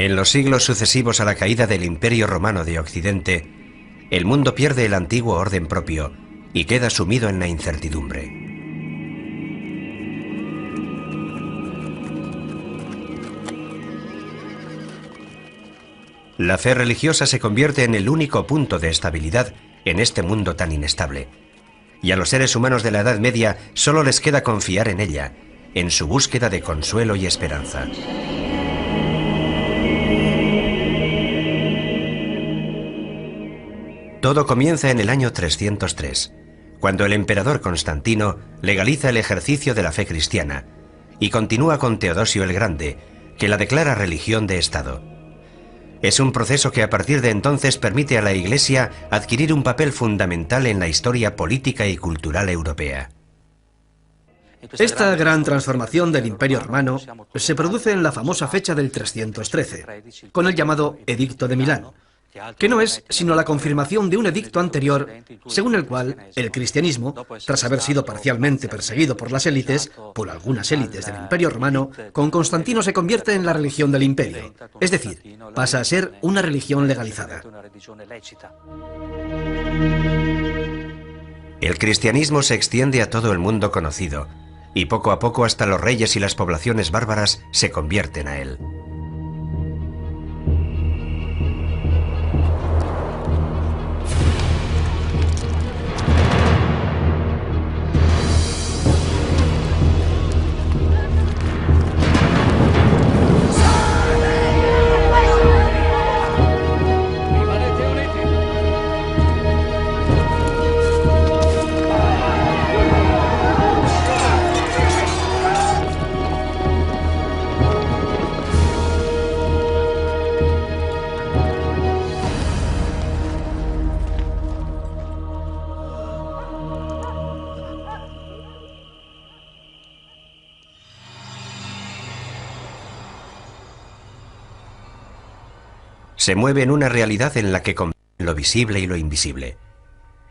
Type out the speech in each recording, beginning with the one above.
En los siglos sucesivos a la caída del Imperio Romano de Occidente, el mundo pierde el antiguo orden propio y queda sumido en la incertidumbre. La fe religiosa se convierte en el único punto de estabilidad en este mundo tan inestable. Y a los seres humanos de la Edad Media solo les queda confiar en ella, en su búsqueda de consuelo y esperanza. Todo comienza en el año 303, cuando el emperador Constantino legaliza el ejercicio de la fe cristiana y continúa con Teodosio el Grande, que la declara religión de Estado. Es un proceso que a partir de entonces permite a la Iglesia adquirir un papel fundamental en la historia política y cultural europea. Esta gran transformación del Imperio Romano se produce en la famosa fecha del 313, con el llamado Edicto de Milán, que no es sino la confirmación de un edicto anterior, según el cual el cristianismo, tras haber sido parcialmente perseguido por las élites, por algunas élites del Imperio Romano, con Constantino se convierte en la religión del imperio, es decir, pasa a ser una religión legalizada. El cristianismo se extiende a todo el mundo conocido, y poco a poco hasta los reyes y las poblaciones bárbaras se convierten a él. Se mueve en una realidad en la que conviven lo visible y lo invisible,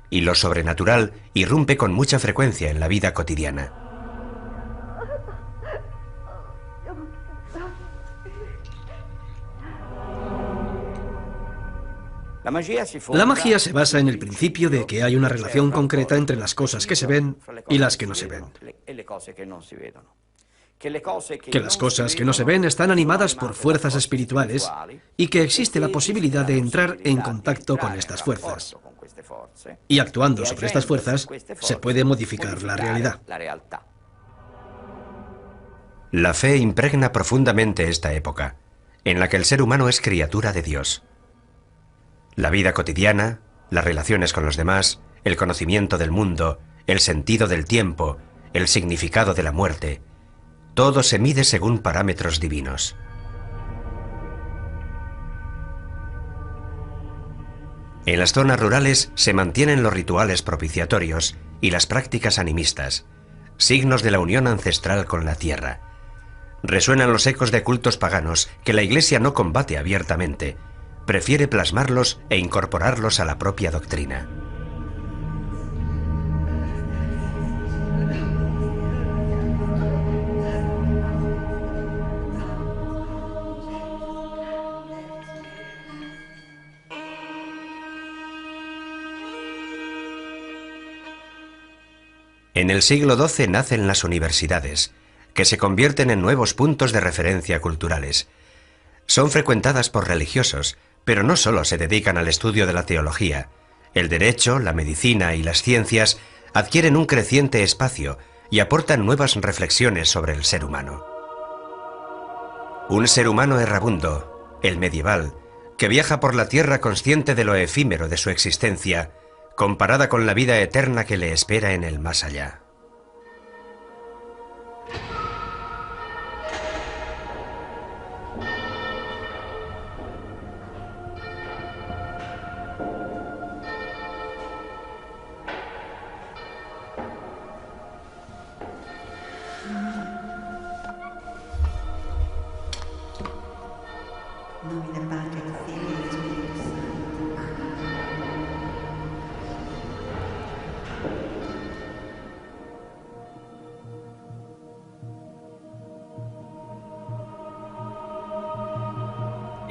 y lo sobrenatural irrumpe con mucha frecuencia en la vida cotidiana. La magia se basa en el principio de que hay una relación concreta entre las cosas que se ven y las que no se ven. Que las cosas que no se ven están animadas por fuerzas espirituales y que existe la posibilidad de entrar en contacto con estas fuerzas. Y actuando sobre estas fuerzas se puede modificar la realidad. La fe impregna profundamente esta época, en la que el ser humano es criatura de Dios. La vida cotidiana, las relaciones con los demás, el conocimiento del mundo, el sentido del tiempo, el significado de la muerte, todo se mide según parámetros divinos. En las zonas rurales se mantienen los rituales propiciatorios y las prácticas animistas, signos de la unión ancestral con la tierra. Resuenan los ecos de cultos paganos que la Iglesia no combate abiertamente, prefiere plasmarlos e incorporarlos a la propia doctrina. En el siglo XII nacen las universidades, que se convierten en nuevos puntos de referencia culturales. Son frecuentadas por religiosos, pero no solo se dedican al estudio de la teología. El derecho, la medicina y las ciencias adquieren un creciente espacio y aportan nuevas reflexiones sobre el ser humano. Un ser humano errabundo, el medieval, que viaja por la tierra consciente de lo efímero de su existencia, comparada con la vida eterna que le espera en el más allá.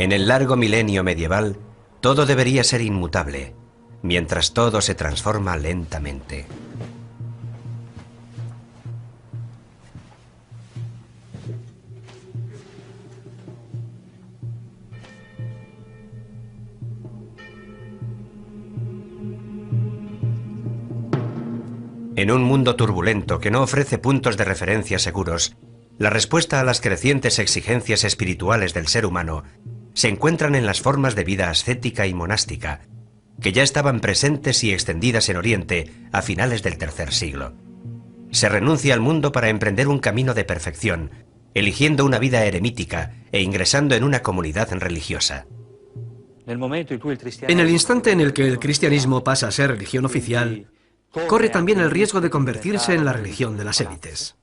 En el largo milenio medieval, todo debería ser inmutable, mientras todo se transforma lentamente. En un mundo turbulento que no ofrece puntos de referencia seguros, la respuesta a las crecientes exigencias espirituales del ser humano se encuentran en las formas de vida ascética y monástica, que ya estaban presentes y extendidas en Oriente a finales del tercer siglo. Se renuncia al mundo para emprender un camino de perfección, eligiendo una vida eremítica e ingresando en una comunidad religiosa. En el instante en el que el cristianismo pasa a ser religión oficial, corre también el riesgo de convertirse en la religión de las élites.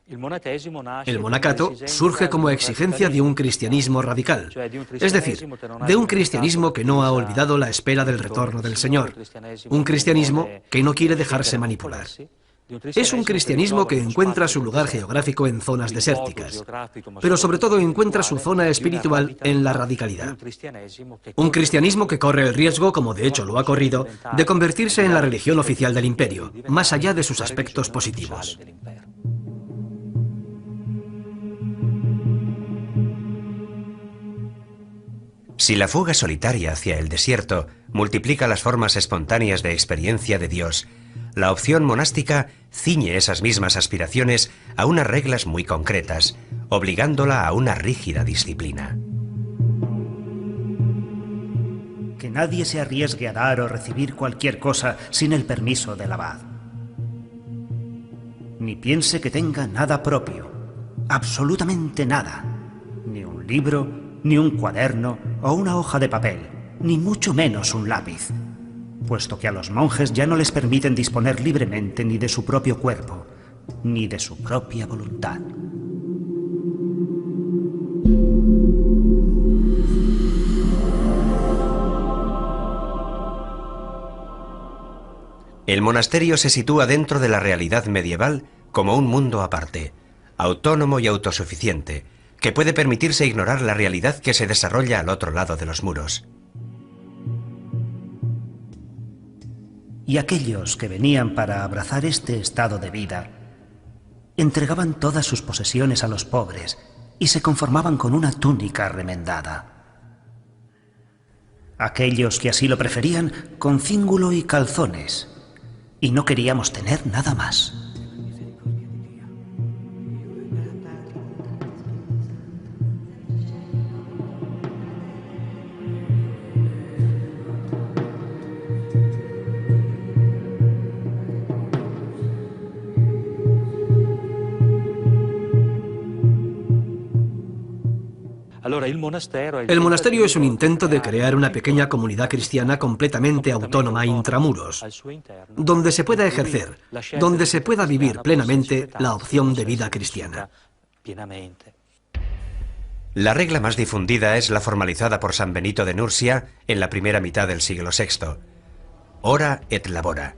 El monacato surge como exigencia de un cristianismo radical, es decir, de un cristianismo que no ha olvidado la espera del retorno del Señor, un cristianismo que no quiere dejarse manipular. Es un cristianismo que encuentra su lugar geográfico en zonas desérticas, pero sobre todo encuentra su zona espiritual en la radicalidad. Un cristianismo que corre el riesgo, como de hecho lo ha corrido, de convertirse en la religión oficial del imperio, más allá de sus aspectos positivos. Si la fuga solitaria hacia el desierto multiplica las formas espontáneas de experiencia de Dios, la opción monástica ciñe esas mismas aspiraciones a unas reglas muy concretas, obligándola a una rígida disciplina. Que nadie se arriesgue a dar o recibir cualquier cosa sin el permiso del abad. Ni piense que tenga nada propio, absolutamente nada, ni un libro, ni un cuaderno o una hoja de papel, ni mucho menos un lápiz, puesto que a los monjes ya no les permiten disponer libremente ni de su propio cuerpo, ni de su propia voluntad. El monasterio se sitúa dentro de la realidad medieval como un mundo aparte, autónomo y autosuficiente, que puede permitirse ignorar la realidad que se desarrolla al otro lado de los muros. Y aquellos que venían para abrazar este estado de vida entregaban todas sus posesiones a los pobres y se conformaban con una túnica remendada. Aquellos que así lo preferían, con cíngulo y calzones, y no queríamos tener nada más. El monasterio es un intento de crear una pequeña comunidad cristiana completamente autónoma intramuros, donde se pueda ejercer, donde se pueda vivir plenamente la opción de vida cristiana. La regla más difundida es la formalizada por San Benito de Nursia en la primera mitad del siglo VI. Ora et labora.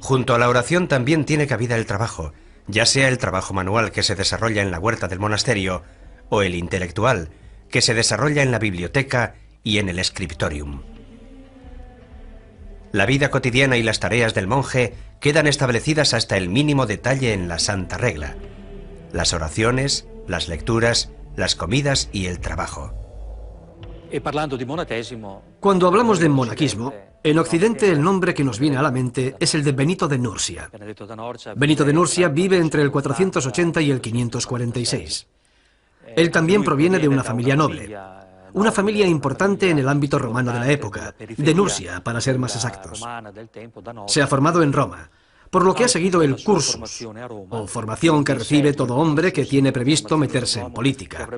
Junto a la oración también tiene cabida el trabajo, ya sea el trabajo manual que se desarrolla en la huerta del monasterio o el intelectual que se desarrolla en la biblioteca y en el scriptorium. La vida cotidiana y las tareas del monje quedan establecidas hasta el mínimo detalle en la Santa Regla: las oraciones, las lecturas, las comidas y el trabajo. Cuando hablamos de monaquismo, en Occidente el nombre que nos viene a la mente es el de Benito de Nursia. Benito de Nursia vive entre el 480 y el 546. Él también proviene de una familia noble, una familia importante en el ámbito romano de la época, de Nursia, para ser más exactos. Se ha formado en Roma, por lo que ha seguido el cursus, o formación que recibe todo hombre que tiene previsto meterse en política.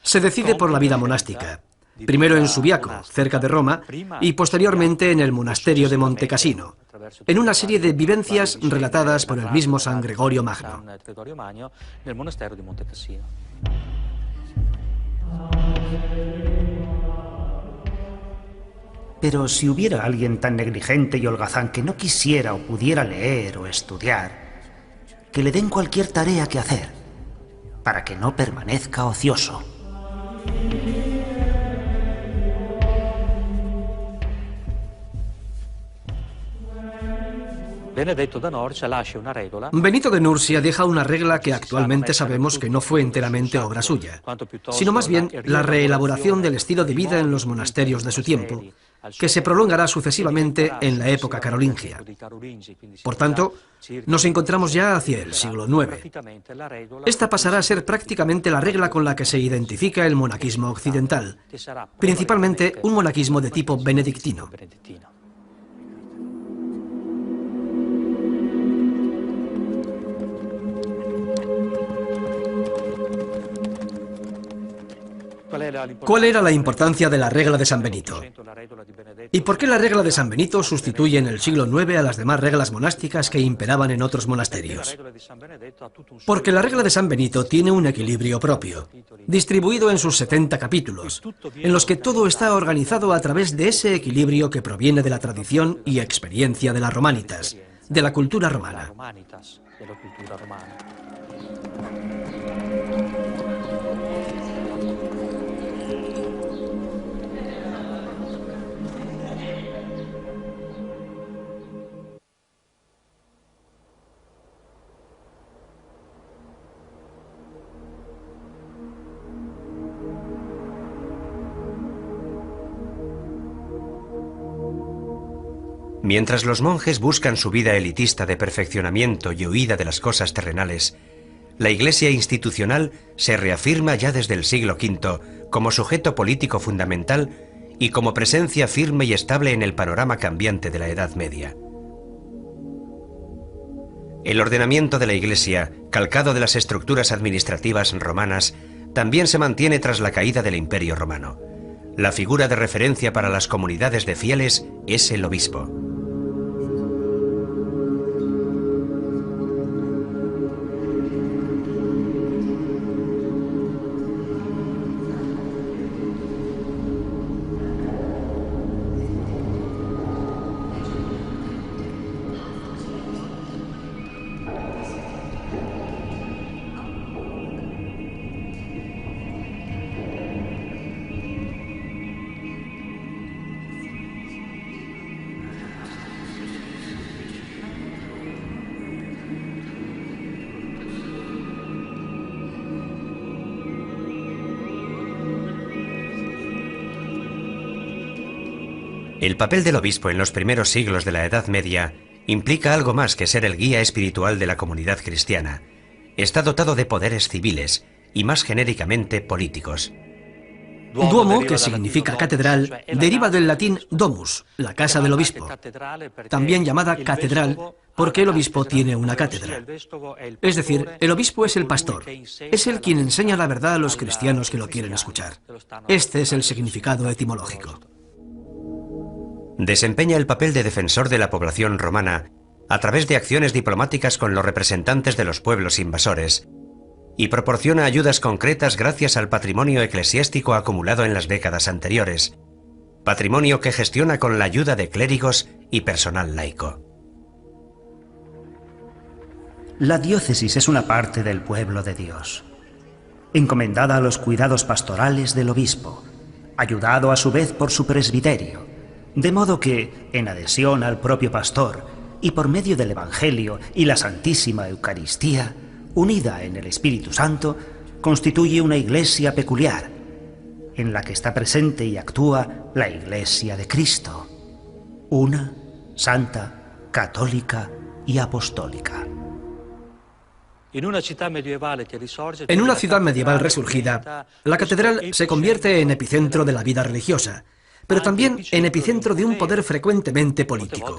Se decide por la vida monástica, primero en Subiaco, cerca de Roma, y posteriormente en el monasterio de Montecassino, en una serie de vivencias relatadas por el mismo San Gregorio Magno. Pero si hubiera alguien tan negligente y holgazán que no quisiera o pudiera leer o estudiar, que le den cualquier tarea que hacer, para que no permanezca ocioso. Benito de Nursia deja una regla que actualmente sabemos que no fue enteramente obra suya, sino más bien la reelaboración del estilo de vida en los monasterios de su tiempo, que se prolongará sucesivamente en la época carolingia. Por tanto, nos encontramos ya hacia el siglo IX. Esta pasará a ser prácticamente la regla con la que se identifica el monaquismo occidental, principalmente un monaquismo de tipo benedictino. ¿Cuál era la importancia de la regla de San Benito? ¿Y por qué la regla de San Benito sustituye en el siglo IX a las demás reglas monásticas que imperaban en otros monasterios? Porque la regla de San Benito tiene un equilibrio propio, distribuido en sus 70 capítulos, en los que todo está organizado a través de ese equilibrio que proviene de la tradición y experiencia de las romanitas, de la cultura romana. Mientras los monjes buscan su vida elitista de perfeccionamiento y huida de las cosas terrenales, la Iglesia institucional se reafirma ya desde el siglo V como sujeto político fundamental y como presencia firme y estable en el panorama cambiante de la Edad Media. El ordenamiento de la Iglesia, calcado de las estructuras administrativas romanas, también se mantiene tras la caída del Imperio Romano. La figura de referencia para las comunidades de fieles es el obispo. El papel del obispo en los primeros siglos de la Edad Media implica algo más que ser el guía espiritual de la comunidad cristiana. Está dotado de poderes civiles y más genéricamente políticos. Duomo, que significa catedral, deriva del latín domus, la casa del obispo, también llamada catedral porque el obispo tiene una cátedra. Es decir, el obispo es el pastor, es el quien enseña la verdad a los cristianos que lo quieren escuchar. Este es el significado etimológico. Desempeña el papel de defensor de la población romana a través de acciones diplomáticas con los representantes de los pueblos invasores y proporciona ayudas concretas gracias al patrimonio eclesiástico acumulado en las décadas anteriores, patrimonio que gestiona con la ayuda de clérigos y personal laico. La diócesis es una parte del pueblo de Dios, encomendada a los cuidados pastorales del obispo, ayudado a su vez por su presbiterio, de modo que, en adhesión al propio pastor y por medio del Evangelio y la Santísima Eucaristía, unida en el Espíritu Santo, constituye una iglesia peculiar, en la que está presente y actúa la Iglesia de Cristo, una, santa, católica y apostólica. En una ciudad medieval resurgida, la catedral se convierte en epicentro de la vida religiosa, pero también en epicentro de un poder frecuentemente político.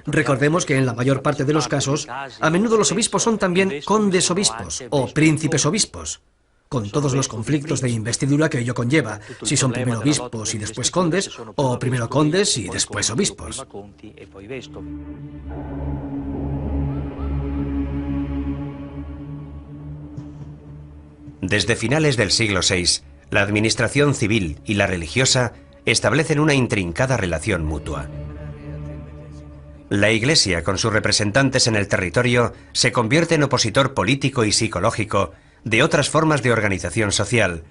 Recordemos que en la mayor parte de los casos, a menudo los obispos son también condes obispos o príncipes obispos, con todos los conflictos de investidura que ello conlleva, si son primero obispos y después condes, o primero condes y después obispos. Desde finales del siglo VI, la administración civil y la religiosa establecen una intrincada relación mutua. La Iglesia, con sus representantes en el territorio, se convierte en opositor político y psicológico de otras formas de organización social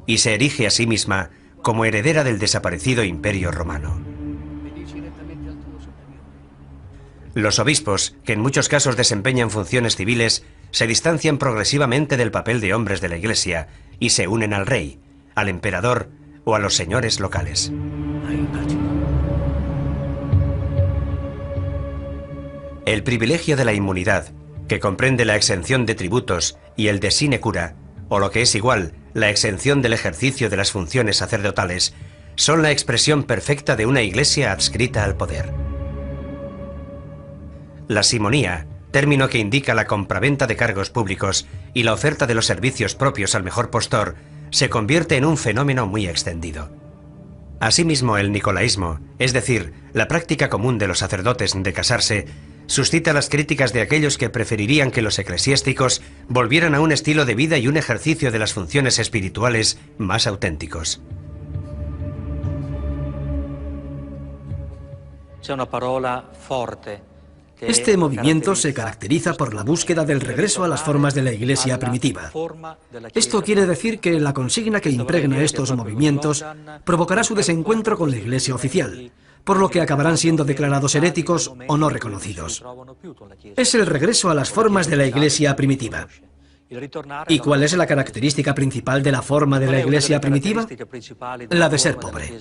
y se erige a sí misma como heredera del desaparecido Imperio Romano. Los obispos, que en muchos casos desempeñan funciones civiles, se distancian progresivamente del papel de hombres de la Iglesia y se unen al rey, al emperador o a los señores locales. El privilegio de la inmunidad, que comprende la exención de tributos y el de sinecura, o lo que es igual, la exención del ejercicio de las funciones sacerdotales, son la expresión perfecta de una Iglesia adscrita al poder. La simonía, término que indica la compraventa de cargos públicos y la oferta de los servicios propios al mejor postor, se convierte en un fenómeno muy extendido. Asimismo, el nicolaísmo, es decir, la práctica común de los sacerdotes de casarse, suscita las críticas de aquellos que preferirían que los eclesiásticos volvieran a un estilo de vida y un ejercicio de las funciones espirituales más auténticos. Este movimiento se caracteriza por la búsqueda del regreso a las formas de la Iglesia primitiva. Esto quiere decir que la consigna que impregna estos movimientos provocará su desencuentro con la Iglesia oficial, por lo que acabarán siendo declarados heréticos o no reconocidos. Es el regreso a las formas de la Iglesia primitiva. ¿Y cuál es la característica principal de la forma de la Iglesia primitiva? La de ser pobre.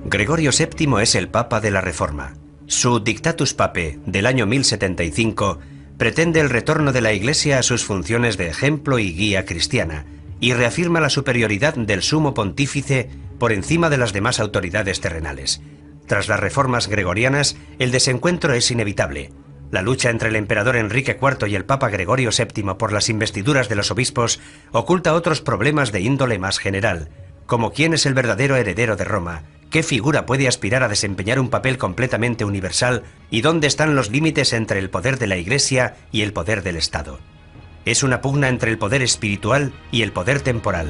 Gregorio VII es el Papa de la Reforma. Su Dictatus Papae del año 1075 pretende el retorno de la Iglesia a sus funciones de ejemplo y guía cristiana y reafirma la superioridad del sumo pontífice por encima de las demás autoridades terrenales. Tras las reformas gregorianas, el desencuentro es inevitable. La lucha entre el emperador Enrique IV y el Papa Gregorio VII por las investiduras de los obispos oculta otros problemas de índole más general, como quién es el verdadero heredero de Roma, qué figura puede aspirar a desempeñar un papel completamente universal y dónde están los límites entre el poder de la Iglesia y el poder del Estado. Es una pugna entre el poder espiritual y el poder temporal.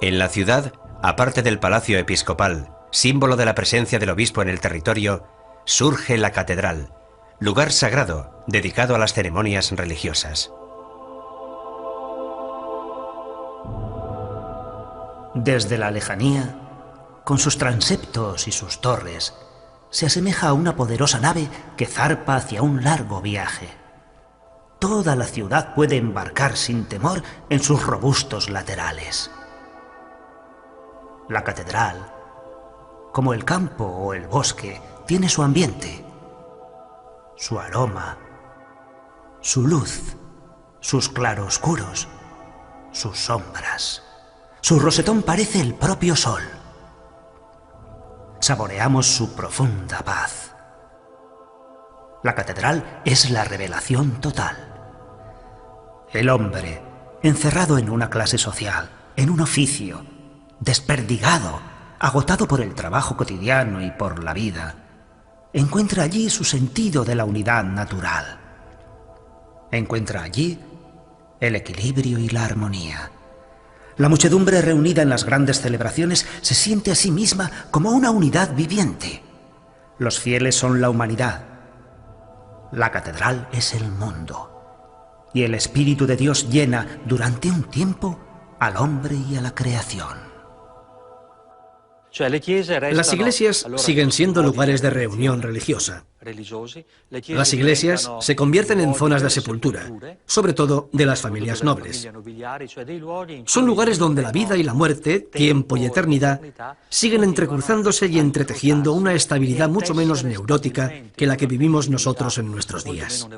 En la ciudad, aparte del palacio episcopal, símbolo de la presencia del obispo en el territorio, surge la catedral, lugar sagrado dedicado a las ceremonias religiosas. Desde la lejanía, con sus transeptos y sus torres, se asemeja a una poderosa nave que zarpa hacia un largo viaje. Toda la ciudad puede embarcar sin temor en sus robustos laterales. La catedral, como el campo o el bosque, tiene su ambiente, su aroma, su luz, sus claroscuros, sus sombras. Su rosetón parece el propio sol. Saboreamos su profunda paz. La catedral es la revelación total. El hombre, encerrado en una clase social, en un oficio, desperdigado, agotado por el trabajo cotidiano y por la vida, encuentra allí su sentido de la unidad natural. Encuentra allí el equilibrio y la armonía. La muchedumbre reunida en las grandes celebraciones se siente a sí misma como una unidad viviente. Los fieles son la humanidad. La catedral es el mundo. Y el Espíritu de Dios llena durante un tiempo al hombre y a la creación. Las iglesias siguen siendo lugares de reunión religiosa. Las iglesias se convierten en zonas de sepultura, sobre todo de las familias nobles. Son lugares donde la vida y la muerte, tiempo y eternidad, siguen entrecruzándose y entretejiendo una estabilidad mucho menos neurótica que la que vivimos nosotros en nuestros días.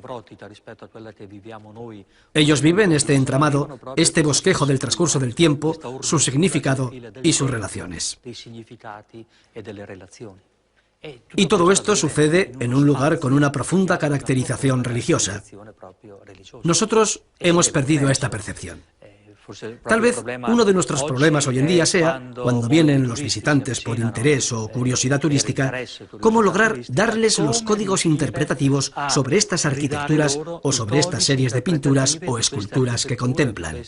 Ellos viven este entramado, este bosquejo del transcurso del tiempo, su significado y sus relaciones. Y todo esto sucede en un lugar con una profunda caracterización religiosa. Nosotros hemos perdido esta percepción. Tal vez uno de nuestros problemas hoy en día sea, cuando vienen los visitantes por interés o curiosidad turística, cómo lograr darles los códigos interpretativos sobre estas arquitecturas o sobre estas series de pinturas o esculturas que contemplan.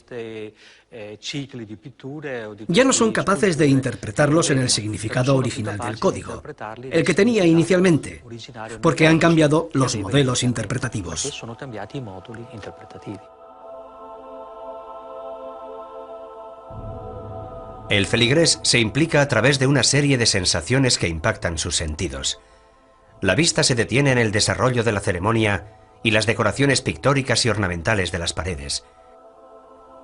Ya no son capaces de interpretarlos en el significado original del código, el que tenía inicialmente, porque han cambiado los modelos interpretativos. El feligrés se implica a través de una serie de sensaciones que impactan sus sentidos. La vista se detiene en el desarrollo de la ceremonia y las decoraciones pictóricas y ornamentales de las paredes.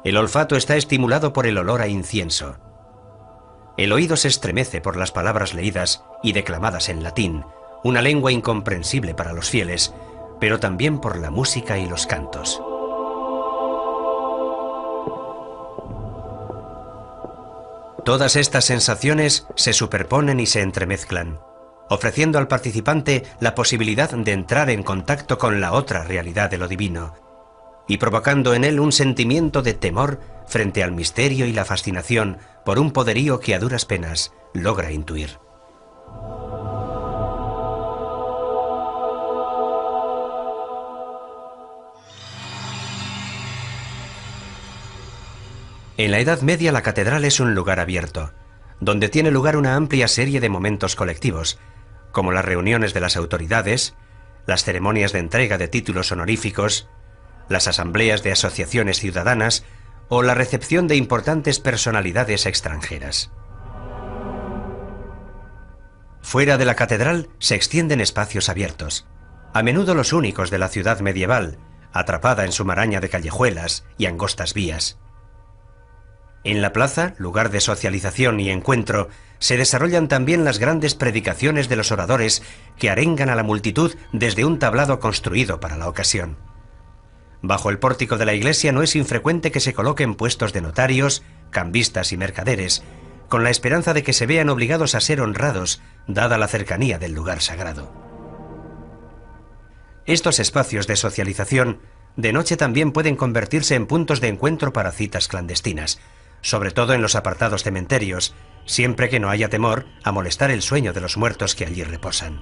El olfato está estimulado por el olor a incienso. El oído se estremece por las palabras leídas y declamadas en latín, una lengua incomprensible para los fieles, pero también por la música y los cantos. Todas estas sensaciones se superponen y se entremezclan, ofreciendo al participante la posibilidad de entrar en contacto con la otra realidad de lo divino, y provocando en él un sentimiento de temor frente al misterio y la fascinación por un poderío que a duras penas logra intuir. En la Edad Media la catedral es un lugar abierto, donde tiene lugar una amplia serie de momentos colectivos, como las reuniones de las autoridades, las ceremonias de entrega de títulos honoríficos, las asambleas de asociaciones ciudadanas o la recepción de importantes personalidades extranjeras. Fuera de la catedral se extienden espacios abiertos, a menudo los únicos de la ciudad medieval, atrapada en su maraña de callejuelas y angostas vías. En la plaza, lugar de socialización y encuentro, se desarrollan también las grandes predicaciones de los oradores que arengan a la multitud desde un tablado construido para la ocasión. Bajo el pórtico de la iglesia no es infrecuente que se coloquen puestos de notarios, cambistas y mercaderes, con la esperanza de que se vean obligados a ser honrados, dada la cercanía del lugar sagrado. Estos espacios de socialización de noche también pueden convertirse en puntos de encuentro para citas clandestinas, sobre todo en los apartados cementerios, siempre que no haya temor a molestar el sueño de los muertos que allí reposan.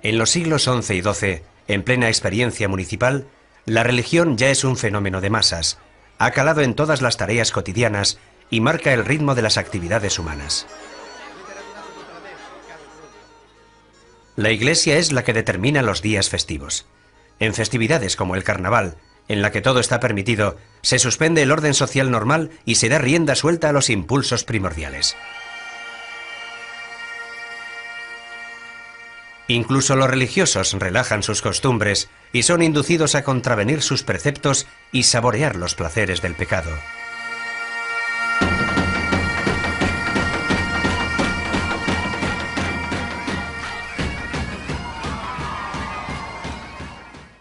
En los siglos XI y XII, en plena experiencia municipal, la religión ya es un fenómeno de masas, ha calado en todas las tareas cotidianas y marca el ritmo de las actividades humanas. La Iglesia es la que determina los días festivos. En festividades como el carnaval, en la que todo está permitido, se suspende el orden social normal y se da rienda suelta a los impulsos primordiales. Incluso los religiosos relajan sus costumbres y son inducidos a contravenir sus preceptos y saborear los placeres del pecado.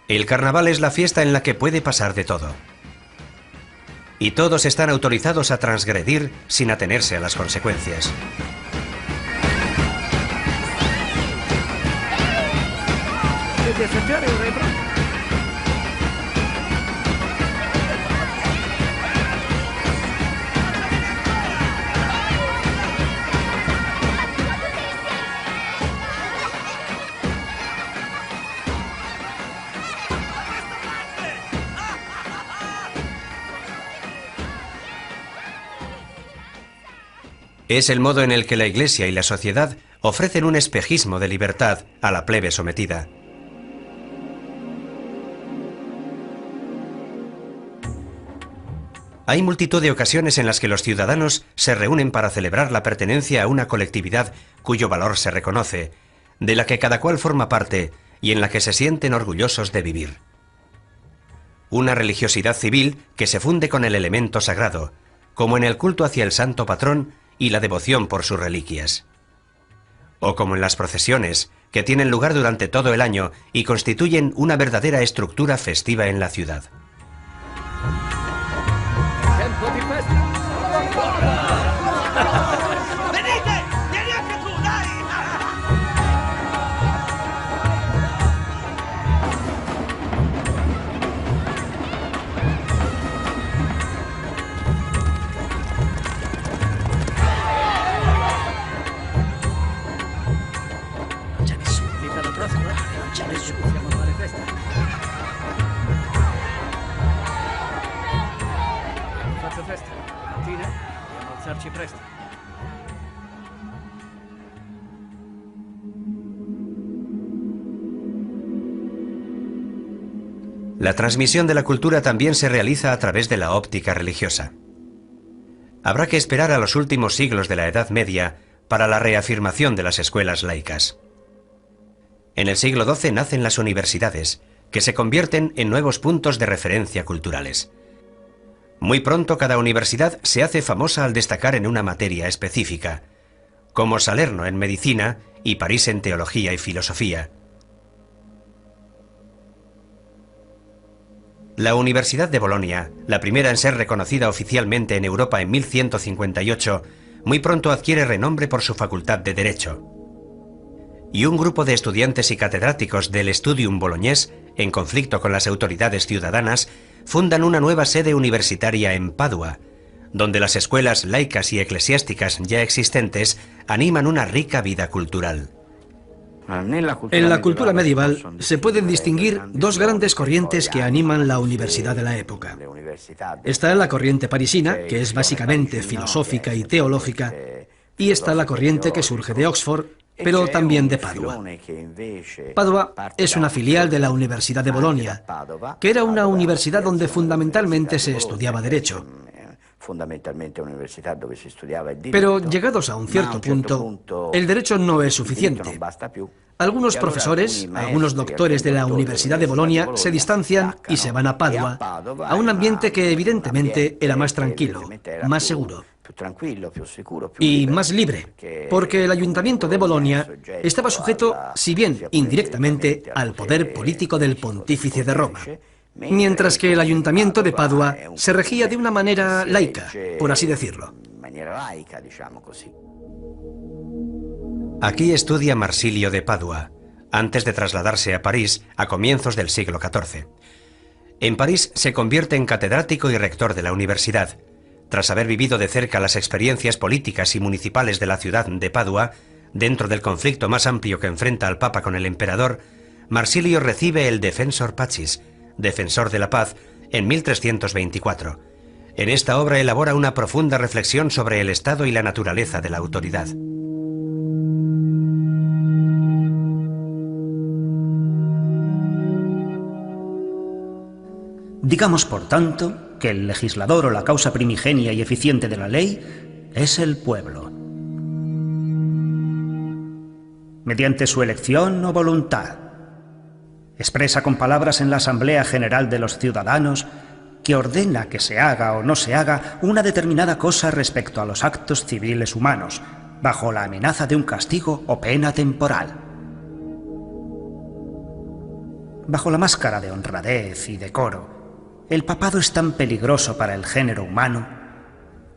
El carnaval es la fiesta en la que puede pasar de todo. Y todos están autorizados a transgredir sin atenerse a las consecuencias. Es el modo en el que la Iglesia y la sociedad ofrecen un espejismo de libertad a la plebe sometida. Hay multitud de ocasiones en las que los ciudadanos se reúnen para celebrar la pertenencia a una colectividad cuyo valor se reconoce, de la que cada cual forma parte y en la que se sienten orgullosos de vivir. Una religiosidad civil que se funde con el elemento sagrado, como en el culto hacia el santo patrón y la devoción por sus reliquias. O como en las procesiones, que tienen lugar durante todo el año y constituyen una verdadera estructura festiva en la ciudad. La transmisión de la cultura también se realiza a través de la óptica religiosa. Habrá que esperar a los últimos siglos de la Edad Media para la reafirmación de las escuelas laicas. En el siglo XII nacen las universidades, que se convierten en nuevos puntos de referencia culturales. Muy pronto cada universidad se hace famosa al destacar en una materia específica, como Salerno en medicina y París en teología y filosofía. La Universidad de Bolonia, la primera en ser reconocida oficialmente en Europa en 1158, muy pronto adquiere renombre por su facultad de Derecho. Y un grupo de estudiantes y catedráticos del Studium Bolognés, en conflicto con las autoridades ciudadanas, fundan una nueva sede universitaria en Padua, donde las escuelas laicas y eclesiásticas ya existentes animan una rica vida cultural. En la cultura medieval se pueden distinguir dos grandes corrientes que animan la universidad de la época. Está la corriente parisina, que es básicamente filosófica y teológica, y está la corriente que surge de Oxford, pero también de Padua. Padua es una filial de la Universidad de Bolonia, que era una universidad donde fundamentalmente se estudiaba Derecho. Pero llegados a un cierto punto, el derecho no es suficiente. Algunos profesores, algunos doctores de la Universidad de Bolonia se distancian y se van a Padua, a un ambiente que evidentemente era más tranquilo, más seguro y más libre, porque el ayuntamiento de Bolonia estaba sujeto, si bien indirectamente, al poder político del pontífice de Roma, mientras que el ayuntamiento de Padua se regía de una manera laica, por así decirlo. Aquí estudia Marsilio de Padua, antes de trasladarse a París a comienzos del siglo XIV. En París se convierte en catedrático y rector de la universidad. Tras haber vivido de cerca las experiencias políticas y municipales de la ciudad de Padua, dentro del conflicto más amplio que enfrenta al Papa con el emperador, Marsilio recibe el Defensor Pacis, defensor de la paz, en 1324. En esta obra elabora una profunda reflexión sobre el estado y la naturaleza de la autoridad. Digamos, por tanto, que el legislador o la causa primigenia y eficiente de la ley es el pueblo. Mediante su elección o voluntad, expresa con palabras en la Asamblea General de los Ciudadanos que ordena que se haga o no se haga una determinada cosa respecto a los actos civiles humanos, bajo la amenaza de un castigo o pena temporal. Bajo la máscara de honradez y decoro, el papado es tan peligroso para el género humano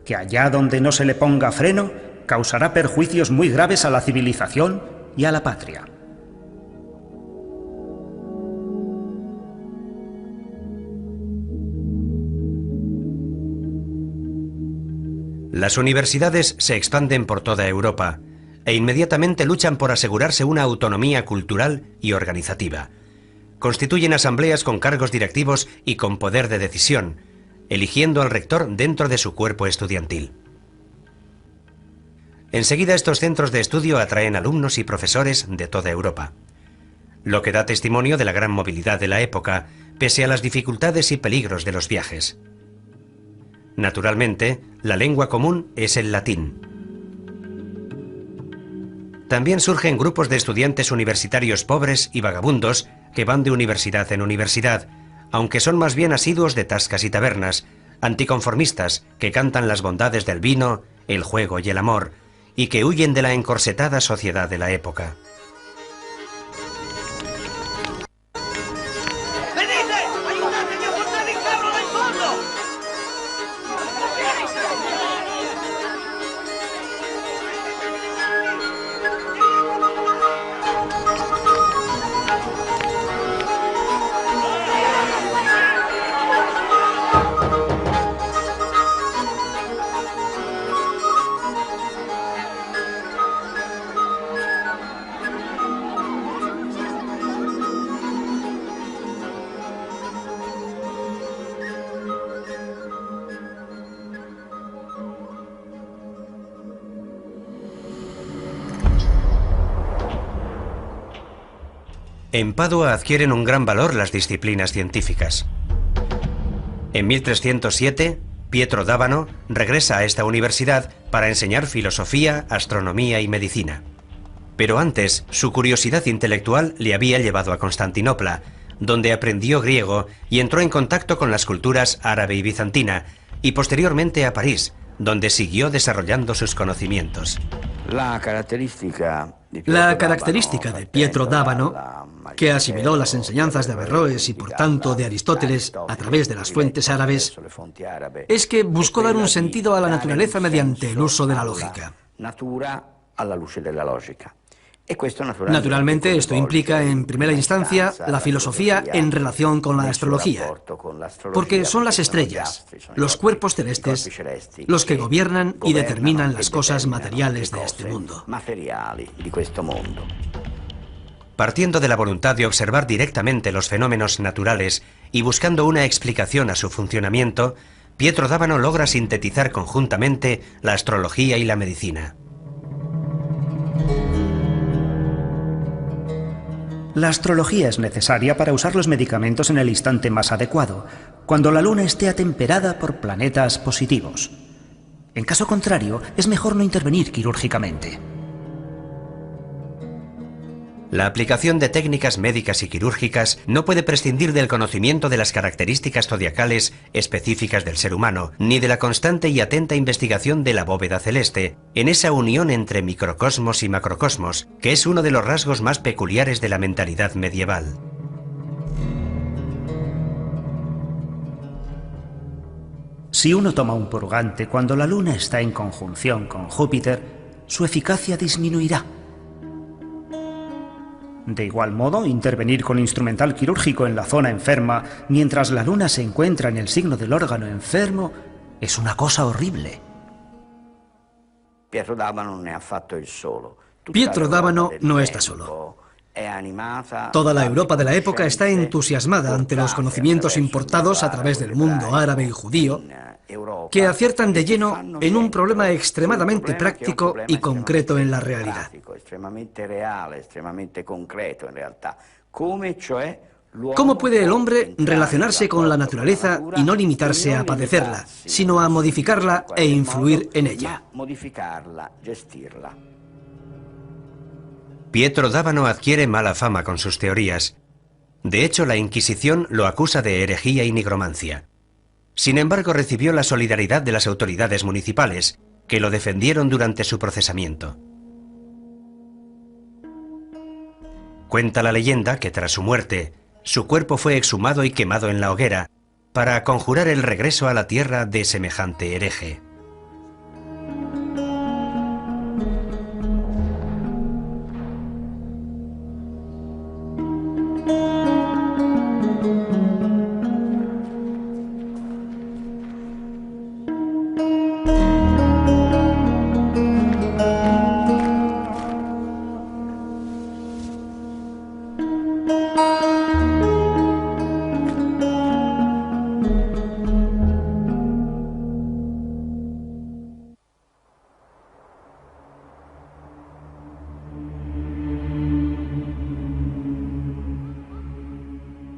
que allá donde no se le ponga freno, causará perjuicios muy graves a la civilización y a la patria. Las universidades se expanden por toda Europa e inmediatamente luchan por asegurarse una autonomía cultural y organizativa. Constituyen asambleas con cargos directivos y con poder de decisión, eligiendo al rector dentro de su cuerpo estudiantil. Enseguida estos centros de estudio atraen alumnos y profesores de toda Europa, lo que da testimonio de la gran movilidad de la época, pese a las dificultades y peligros de los viajes. Naturalmente, la lengua común es el latín. También surgen grupos de estudiantes universitarios pobres y vagabundos que van de universidad en universidad, aunque son más bien asiduos de tascas y tabernas, anticonformistas que cantan las bondades del vino, el juego y el amor, y que huyen de la encorsetada sociedad de la época. En Padua adquieren un gran valor las disciplinas científicas. En 1307, Pietro d'Abano regresa a esta universidad para enseñar filosofía, astronomía y medicina. Pero antes, su curiosidad intelectual le había llevado a Constantinopla, donde aprendió griego y entró en contacto con las culturas árabe y bizantina, y posteriormente a París, donde siguió desarrollando sus conocimientos. La característica de Pietro d'Abano, que asimiló las enseñanzas de Averroes y por tanto de Aristóteles a través de las fuentes árabes, es que buscó dar un sentido a la naturaleza mediante el uso de la lógica. Naturalmente, esto implica, en primera instancia, la filosofía en relación con la astrología, porque son las estrellas, los cuerpos celestes, los que gobiernan y determinan las cosas materiales de este mundo. Partiendo de la voluntad de observar directamente los fenómenos naturales y buscando una explicación a su funcionamiento, Pietro d'Abano logra sintetizar conjuntamente la astrología y la medicina. La astrología es necesaria para usar los medicamentos en el instante más adecuado, cuando la luna esté atemperada por planetas positivos. En caso contrario, es mejor no intervenir quirúrgicamente. La aplicación de técnicas médicas y quirúrgicas no puede prescindir del conocimiento de las características zodiacales específicas del ser humano, ni de la constante y atenta investigación de la bóveda celeste, en esa unión entre microcosmos y macrocosmos, que es uno de los rasgos más peculiares de la mentalidad medieval. Si uno toma un purgante cuando la luna está en conjunción con Júpiter, su eficacia disminuirá. De igual modo, intervenir con instrumental quirúrgico en la zona enferma mientras la luna se encuentra en el signo del órgano enfermo es una cosa horrible. Pietro d'Abano non è affatto il solo. Pietro d'Abano no está solo. Toda la Europa de la época está entusiasmada ante los conocimientos importados a través del mundo árabe y judío, que aciertan de lleno en un problema extremadamente práctico y concreto en la realidad. ¿Cómo puede el hombre relacionarse con la naturaleza y no limitarse a padecerla, sino a modificarla e influir en ella? Pietro d'Abano adquiere mala fama con sus teorías. De hecho, la Inquisición lo acusa de herejía y nigromancia. Sin embargo, recibió la solidaridad de las autoridades municipales, que lo defendieron durante su procesamiento. Cuenta la leyenda que tras su muerte, su cuerpo fue exhumado y quemado en la hoguera, para conjurar el regreso a la tierra de semejante hereje.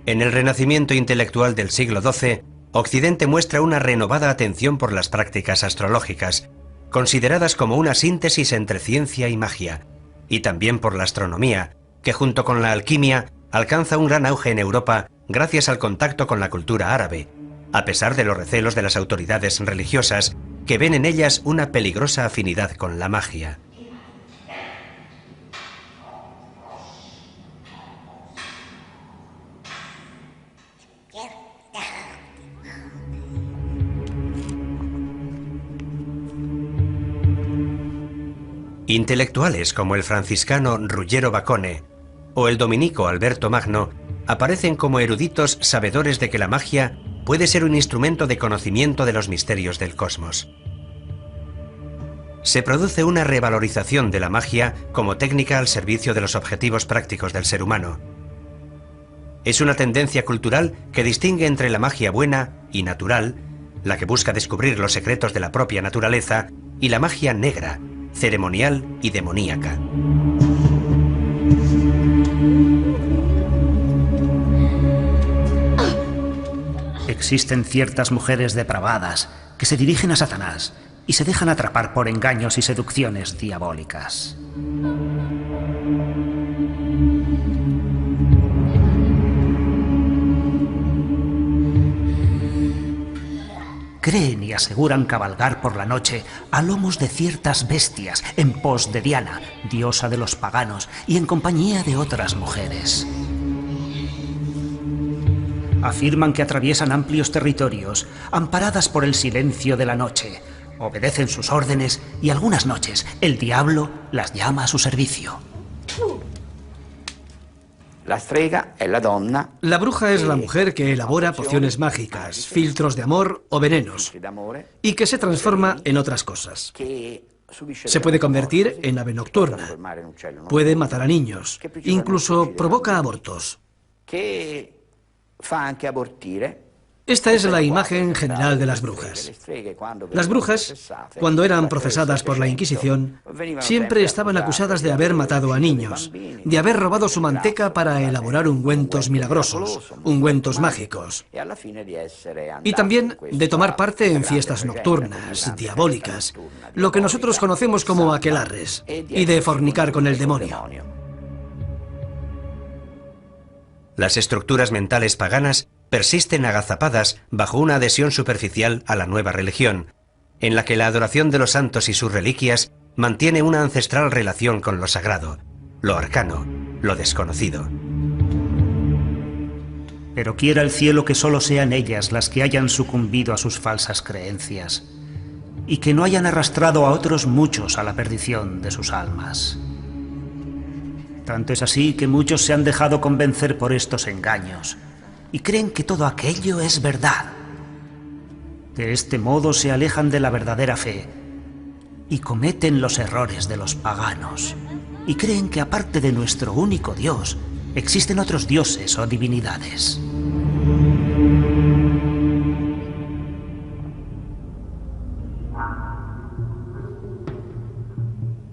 En el renacimiento intelectual del siglo XII, Occidente muestra una renovada atención por las prácticas astrológicas, consideradas como una síntesis entre ciencia y magia, y también por la astronomía, que junto con la alquimia alcanza un gran auge en Europa gracias al contacto con la cultura árabe, a pesar de los recelos de las autoridades religiosas, que ven en ellas una peligrosa afinidad con la magia. Intelectuales como el franciscano Ruggiero Bacone o el dominico Alberto Magno aparecen como eruditos sabedores de que la magia puede ser un instrumento de conocimiento de los misterios del cosmos. Se produce una revalorización de la magia como técnica al servicio de los objetivos prácticos del ser humano. Es una tendencia cultural que distingue entre la magia buena y natural, la que busca descubrir los secretos de la propia naturaleza, y la magia negra, ceremonial y demoníaca. Existen ciertas mujeres depravadas que se dirigen a Satanás y se dejan atrapar por engaños y seducciones diabólicas. Creen y aseguran cabalgar por la noche a lomos de ciertas bestias en pos de Diana, diosa de los paganos, y en compañía de otras mujeres. Afirman que atraviesan amplios territorios, amparadas por el silencio de la noche, obedecen sus órdenes y algunas noches el diablo las llama a su servicio. La bruja es la mujer que elabora pociones mágicas, filtros de amor o venenos, y que se transforma en otras cosas. Se puede convertir en ave nocturna, puede matar a niños, incluso provoca abortos. Esta es la imagen general de las brujas. Las brujas, cuando eran procesadas por la Inquisición, siempre estaban acusadas de haber matado a niños, de haber robado su manteca para elaborar ungüentos milagrosos, ungüentos mágicos, y también de tomar parte en fiestas nocturnas, diabólicas, lo que nosotros conocemos como aquelarres, y de fornicar con el demonio. Las estructuras mentales paganas persisten agazapadas bajo una adhesión superficial a la nueva religión, en la que la adoración de los santos y sus reliquias mantiene una ancestral relación con lo sagrado, lo arcano, lo desconocido. Pero quiera el cielo que solo sean ellas las que hayan sucumbido a sus falsas creencias, y que no hayan arrastrado a otros muchos a la perdición de sus almas. Tanto es así que muchos se han dejado convencer por estos engaños, y creen que todo aquello es verdad. De este modo se alejan de la verdadera fe y cometen los errores de los paganos. y creen que aparte de nuestro único Dios, existen otros dioses o divinidades.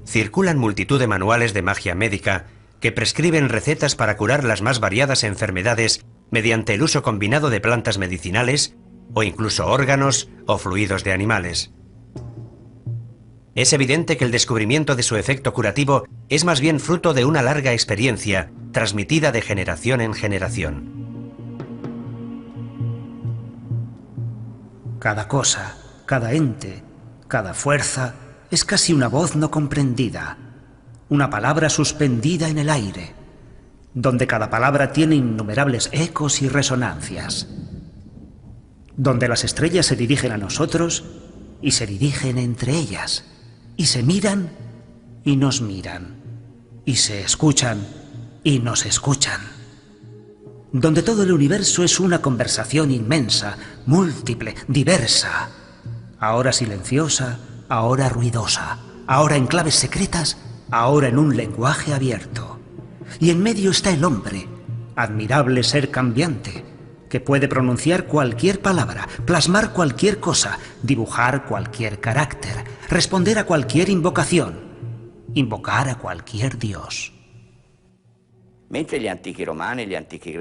Circulan multitud de manuales de magia médica que prescriben recetas para curar las más variadas enfermedades mediante el uso combinado de plantas medicinales o incluso órganos o fluidos de animales. Es evidente que el descubrimiento de su efecto curativo es más bien fruto de una larga experiencia transmitida de generación en generación. Cada cosa, cada ente, cada fuerza es casi una voz no comprendida, una palabra suspendida en el aire, donde cada palabra tiene innumerables ecos y resonancias, donde las estrellas se dirigen a nosotros y se dirigen entre ellas, y se miran y nos miran, y se escuchan y nos escuchan, donde todo el universo es una conversación inmensa, múltiple, diversa, ahora silenciosa, ahora ruidosa, ahora en claves secretas, ahora en un lenguaje abierto. Y en medio está el hombre, admirable ser cambiante, que puede pronunciar cualquier palabra, plasmar cualquier cosa, dibujar cualquier carácter, responder a cualquier invocación, invocar a cualquier dios.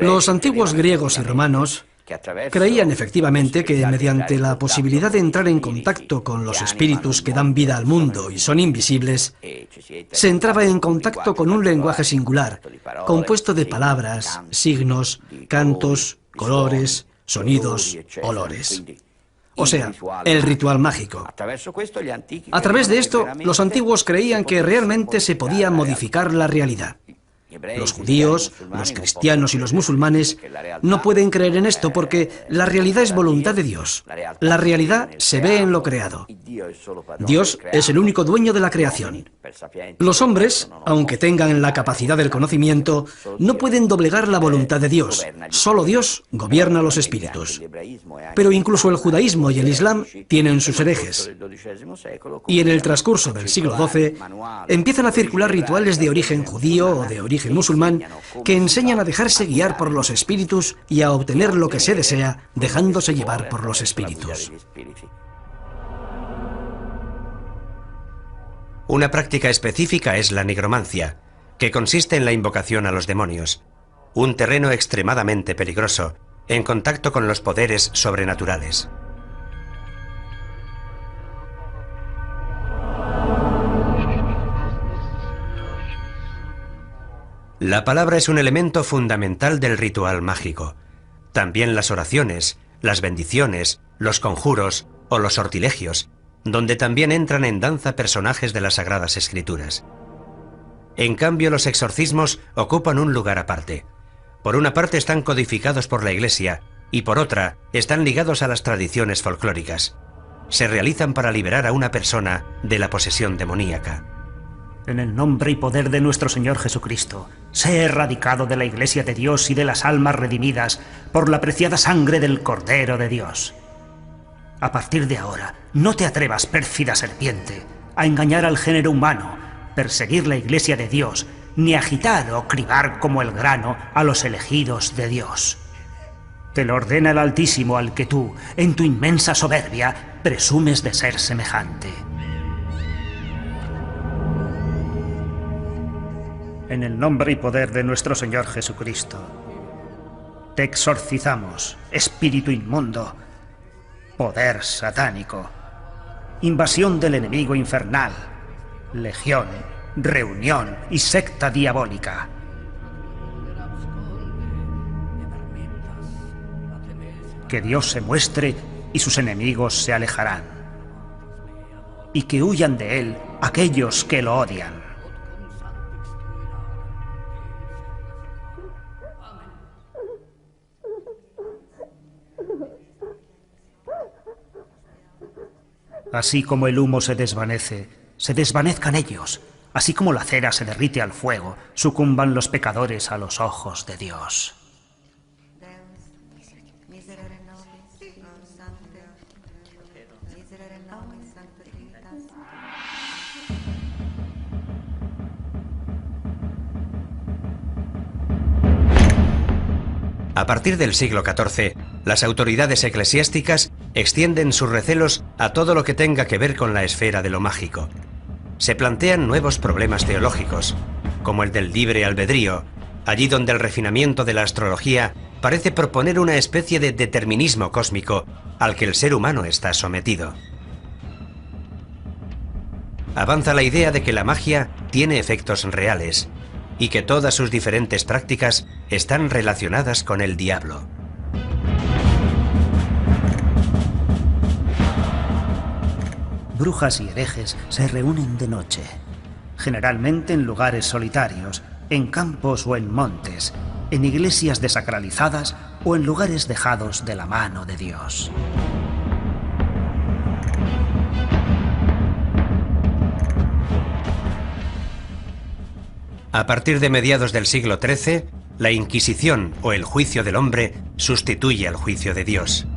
Los antiguos griegos y romanos creían efectivamente que mediante la posibilidad de entrar en contacto con los espíritus que dan vida al mundo y son invisibles, se entraba en contacto con un lenguaje singular, compuesto de palabras, signos, cantos, colores, sonidos, olores. O sea, el ritual mágico. A través de esto, los antiguos creían que realmente se podía modificar la realidad. Los judíos, los cristianos y los musulmanes no pueden creer en esto porque la realidad es voluntad de Dios. La realidad se ve en lo creado. Dios es el único dueño de la creación. Los hombres, aunque tengan la capacidad del conocimiento, no pueden doblegar la voluntad de Dios. Solo Dios gobierna los espíritus. Pero incluso el judaísmo y el islam tienen sus herejes. Y en el transcurso del siglo XII empiezan a circular rituales de origen judío o de origen musulmán que enseñan a dejarse guiar por los espíritus y a obtener lo que se desea dejándose llevar por los espíritus. Una práctica específica es la nigromancia, que consiste en la invocación a los demonios, un terreno extremadamente peligroso, en contacto con los poderes sobrenaturales. La palabra es un elemento fundamental del ritual mágico. También las oraciones, las bendiciones, los conjuros o los sortilegios, donde también entran en danza personajes de las Sagradas Escrituras. En cambio, los exorcismos ocupan un lugar aparte. Por una parte están codificados por la Iglesia y por otra están ligados a las tradiciones folclóricas. Se realizan para liberar a una persona de la posesión demoníaca. En el nombre y poder de nuestro Señor Jesucristo, sé erradicado de la Iglesia de Dios y de las almas redimidas por la preciada sangre del Cordero de Dios. A partir de ahora, no te atrevas, pérfida serpiente, a engañar al género humano, perseguir la Iglesia de Dios, ni agitar o cribar como el grano a los elegidos de Dios. Te lo ordena el Altísimo al que tú, en tu inmensa soberbia, presumes de ser semejante. En el nombre y poder de nuestro Señor Jesucristo, te exorcizamos, espíritu inmundo, poder satánico, invasión del enemigo infernal, legión, reunión y secta diabólica. Que Dios se muestre y sus enemigos se alejarán, y que huyan de él aquellos que lo odian. Así como el humo se desvanezcan ellos. Así como la cera se derrite al fuego, sucumban los pecadores a los ojos de Dios. A partir del siglo XIV, las autoridades eclesiásticas extienden sus recelos a todo lo que tenga que ver con la esfera de lo mágico. Se plantean nuevos problemas teológicos, como el del libre albedrío, allí donde el refinamiento de la astrología parece proponer una especie de determinismo cósmico al que el ser humano está sometido. Avanza la idea de que la magia tiene efectos reales y que todas sus diferentes prácticas están relacionadas con el diablo. Brujas y herejes se reúnen de noche, generalmente en lugares solitarios, en campos o en montes, en iglesias desacralizadas o en lugares dejados de la mano de Dios. A partir de mediados del siglo XIII, la Inquisición o el juicio del hombre sustituye al juicio de Dios.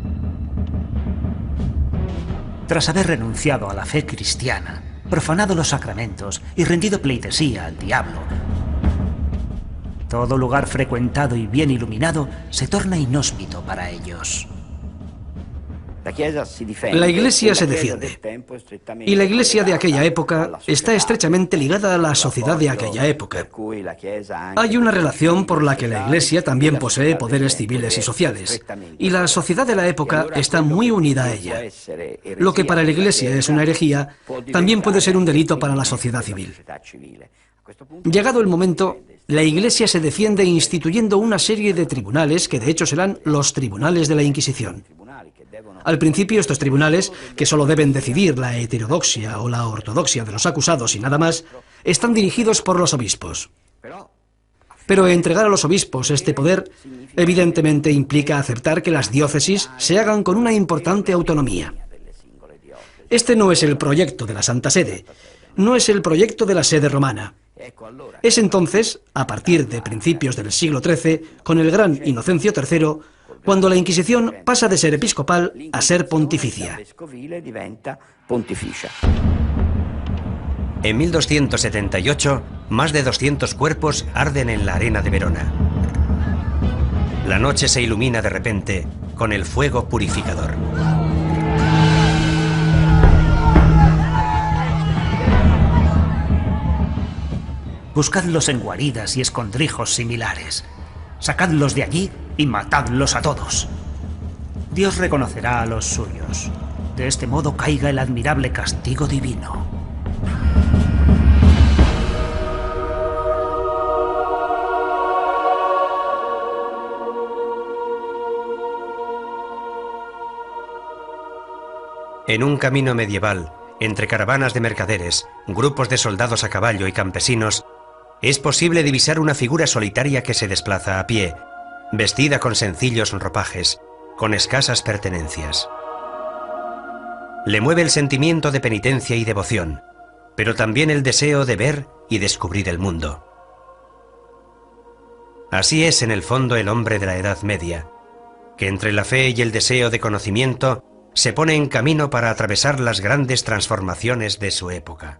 Tras haber renunciado a la fe cristiana, profanado los sacramentos y rendido pleitesía al diablo, todo lugar frecuentado y bien iluminado se torna inhóspito para ellos. La Iglesia se defiende, y la Iglesia de aquella época está estrechamente ligada a la sociedad de aquella época. Hay una relación por la que la Iglesia también posee poderes civiles y sociales, y la sociedad de la época está muy unida a ella. Lo que para la Iglesia es una herejía, también puede ser un delito para la sociedad civil. Llegado el momento, la Iglesia se defiende instituyendo una serie de tribunales que de hecho serán los tribunales de la Inquisición. Al principio estos tribunales, que solo deben decidir la heterodoxia o la ortodoxia de los acusados y nada más, están dirigidos por los obispos. Pero entregar a los obispos este poder evidentemente implica aceptar que las diócesis se hagan con una importante autonomía. Este no es el proyecto de la Santa Sede, no es el proyecto de la sede romana. Es entonces, a partir de principios del siglo XIII, con el gran Inocencio III, cuando la Inquisición pasa de ser episcopal a ser pontificia. En 1278, más de 200 cuerpos arden en la arena de Verona. La noche se ilumina de repente con el fuego purificador. Buscadlos en guaridas y escondrijos similares. Sacadlos de allí y matadlos a todos. Dios reconocerá a los suyos. De este modo caiga el admirable castigo divino. En un camino medieval, entre caravanas de mercaderes, grupos de soldados a caballo y campesinos, es posible divisar una figura solitaria que se desplaza a pie, vestida con sencillos ropajes, con escasas pertenencias. Le mueve el sentimiento de penitencia y devoción, pero también el deseo de ver y descubrir el mundo. Así es en el fondo el hombre de la Edad Media, que entre la fe y el deseo de conocimiento se pone en camino para atravesar las grandes transformaciones de su época.